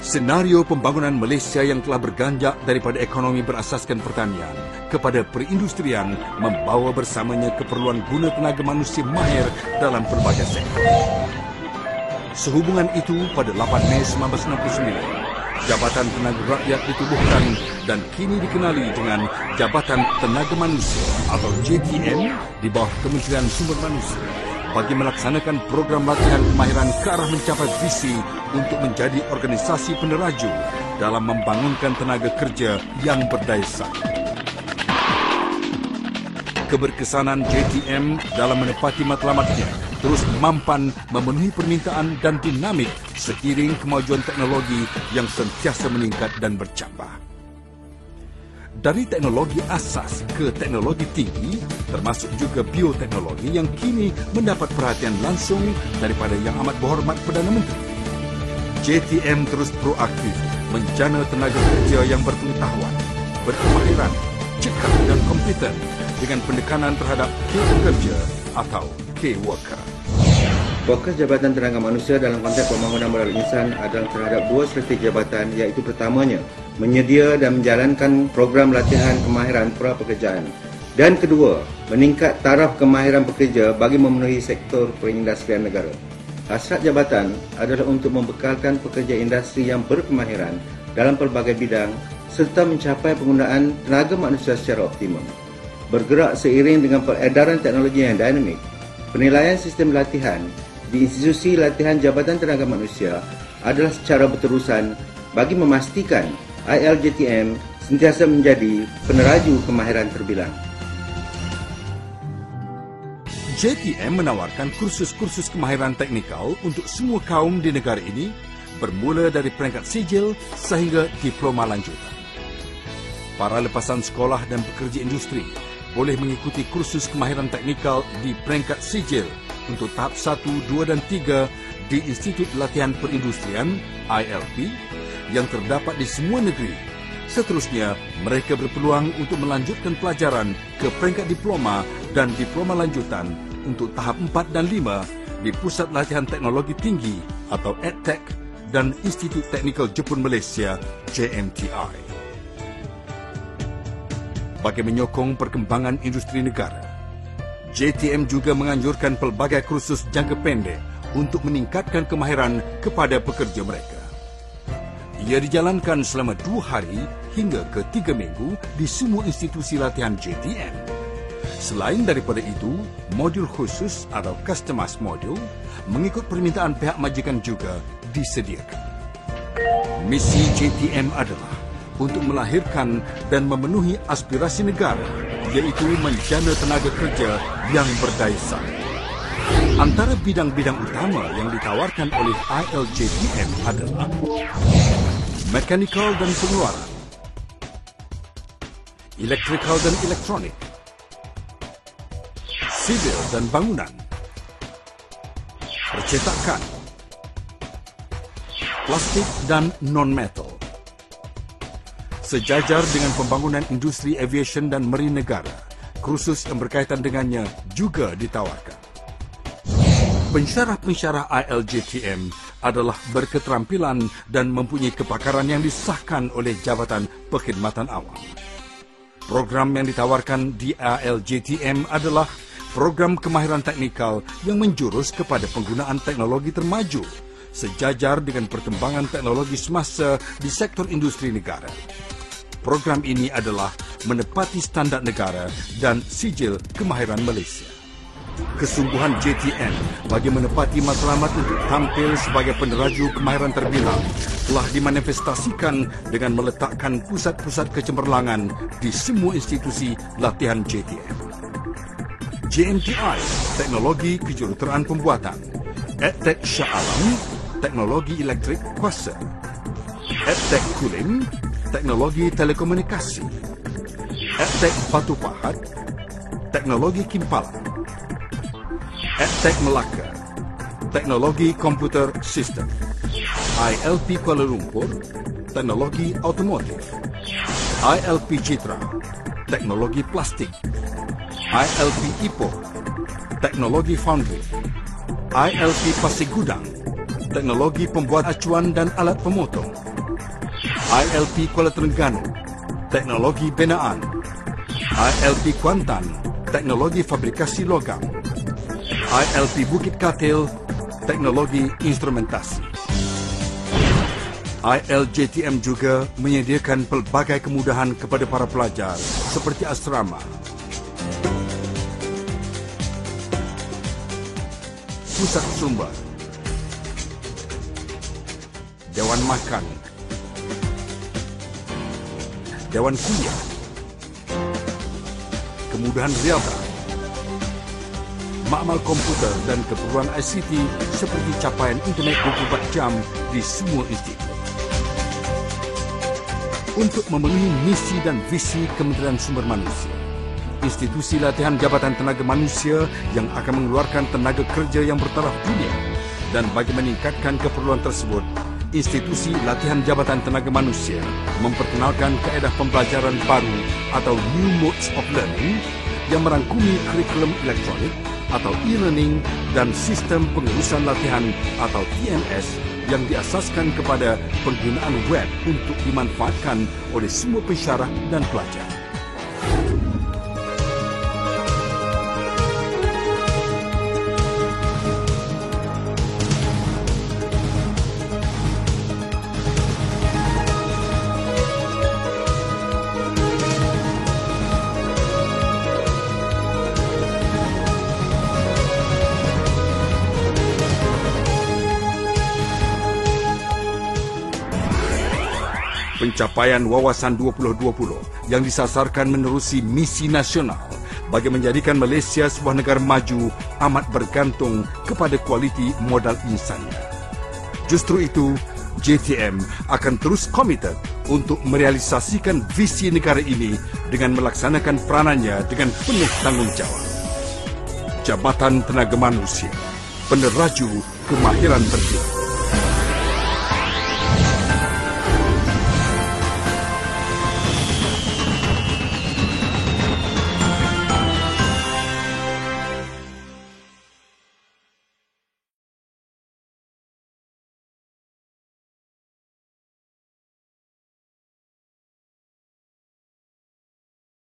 Senario pembangunan Malaysia yang telah berganjak daripada ekonomi berasaskan pertanian kepada perindustrian membawa bersamanya keperluan guna tenaga manusia mahir dalam pelbagai sektor. Sehubungan itu, pada 8 Mei 1969, Jabatan Tenaga Rakyat ditubuhkan dan kini dikenali dengan Jabatan Tenaga Manusia atau JTM di bawah Kementerian Sumber Manusia bagi melaksanakan program latihan kemahiran ke arah mencapai visi untuk menjadi organisasi peneraju dalam membangunkan tenaga kerja yang berdaya saing. Keberkesanan JTM dalam menepati matlamatnya terus mampan memenuhi permintaan dan dinamik seiring kemajuan teknologi yang sentiasa meningkat dan bercambah. Dari teknologi asas ke teknologi tinggi, termasuk juga bioteknologi yang kini mendapat perhatian langsung daripada Yang Amat Berhormat Perdana Menteri. JTM terus proaktif menjana tenaga kerja yang berpengetahuan, berkemahiran, cekap dan kompeten dengan penekanan terhadap K-pekerja atau K-worker. Fokus Jabatan Tenaga Manusia dalam konteks pembangunan modal insan adalah terhadap dua strategi jabatan, iaitu pertamanya, menyedia dan menjalankan program latihan kemahiran pra-pekerjaan, dan kedua, meningkat taraf kemahiran pekerja bagi memenuhi sektor perindustrian negara. Hasrat jabatan adalah untuk membekalkan pekerja industri yang berkemahiran dalam pelbagai bidang serta mencapai penggunaan tenaga manusia secara optimum. Bergerak seiring dengan peredaran teknologi yang dinamik, penilaian sistem latihan di institusi latihan Jabatan Tenaga Manusia adalah secara berterusan bagi memastikan ILJTM sentiasa menjadi peneraju kemahiran terbilang. JTM menawarkan kursus-kursus kemahiran teknikal untuk semua kaum di negara ini bermula dari peringkat sijil sehingga diploma lanjutan. Para lepasan sekolah dan pekerja industri boleh mengikuti kursus kemahiran teknikal di peringkat sijil untuk tahap 1, 2 dan 3 di Institut Latihan Perindustrian ILP yang terdapat di semua negeri. Seterusnya, mereka berpeluang untuk melanjutkan pelajaran ke peringkat diploma dan diploma lanjutan untuk tahap 4 dan 5 di Pusat Latihan Teknologi Tinggi atau EdTech dan Institut Teknikal Jepun Malaysia JMTI. Bagi menyokong perkembangan industri negara, JTM juga menganjurkan pelbagai kursus jangka pendek untuk meningkatkan kemahiran kepada pekerja mereka. Ia dijalankan selama 2 hari hingga ke 3 minggu di semua institusi latihan JTM. Selain daripada itu, modul khusus atau customized modul mengikut permintaan pihak majikan juga disediakan. Misi JTM adalah untuk melahirkan dan memenuhi aspirasi negara, iaitu menjana tenaga kerja yang berdaya saing. Antara bidang-bidang utama yang ditawarkan oleh ILJTM adalah mekanikal dan pengeluaran, elektrikal dan elektronik, sivil dan bangunan, percetakan, plastik dan non-metal. Sejajar dengan pembangunan industri aviation dan marine negara, kursus yang berkaitan dengannya juga ditawarkan. Pensyarah-pensyarah ILJTM adalah berketerampilan dan mempunyai kepakaran yang disahkan oleh Jabatan Perkhidmatan Awam. Program yang ditawarkan di ILJTM adalah program kemahiran teknikal yang menjurus kepada penggunaan teknologi termaju, sejajar dengan perkembangan teknologi semasa di sektor industri negara. Program ini adalah menepati standard negara dan sijil kemahiran Malaysia. Kesungguhan JTM bagi menepati matlamat untuk tampil sebagai peneraju kemahiran terbilang telah dimanifestasikan dengan meletakkan pusat-pusat kecemerlangan di semua institusi latihan JTM. JMTI, Teknologi Kejuruteraan Pembuatan, EdTech Shah Alam, Teknologi Elektrik Kuasa, EdTech Kulim, Teknologi Telekomunikasi, EdTech Batu Pahat, Teknologi Kimpalan, EdTech Melaka, Teknologi Komputer Sistem, ILP Kuala Lumpur, Teknologi Automotif, ILP Citra, Teknologi Plastik, ILP Ipoh, Teknologi Foundry, ILP Pasir Gudang, Teknologi Pembuat Acuan dan Alat Pemotong, ILP Kuala Terengganu, teknologi binaan. ILP Kuantan, teknologi fabrikasi logam. ILP Bukit Katil, teknologi instrumentasi. ILJTM juga menyediakan pelbagai kemudahan kepada para pelajar seperti asrama, pusat sumber, dewan makan, dewan kuliah, kemudahan realta, makmal komputer dan keperluan ICT seperti capaian internet 24 jam di semua institut. Untuk memenuhi misi dan visi Kementerian Sumber Manusia, institusi latihan Jabatan Tenaga Manusia yang akan mengeluarkan tenaga kerja yang bertaraf dunia, dan bagi meningkatkan keperluan tersebut, institusi latihan Jabatan Tenaga Manusia memperkenalkan kaedah pembelajaran baru atau New Modes of Learning yang merangkumi kurikulum elektronik atau e-learning dan sistem pengurusan latihan atau TMS yang diasaskan kepada penggunaan web untuk dimanfaatkan oleh semua pensyarah dan pelajar. Pencapaian Wawasan 2020 yang disasarkan menerusi misi nasional bagi menjadikan Malaysia sebuah negara maju amat bergantung kepada kualiti modal insannya. Justru itu, JTM akan terus komited untuk merealisasikan visi negara ini dengan melaksanakan peranannya dengan penuh tanggungjawab. Jabatan Tenaga Manusia, peneraju kemahiran tertinggi.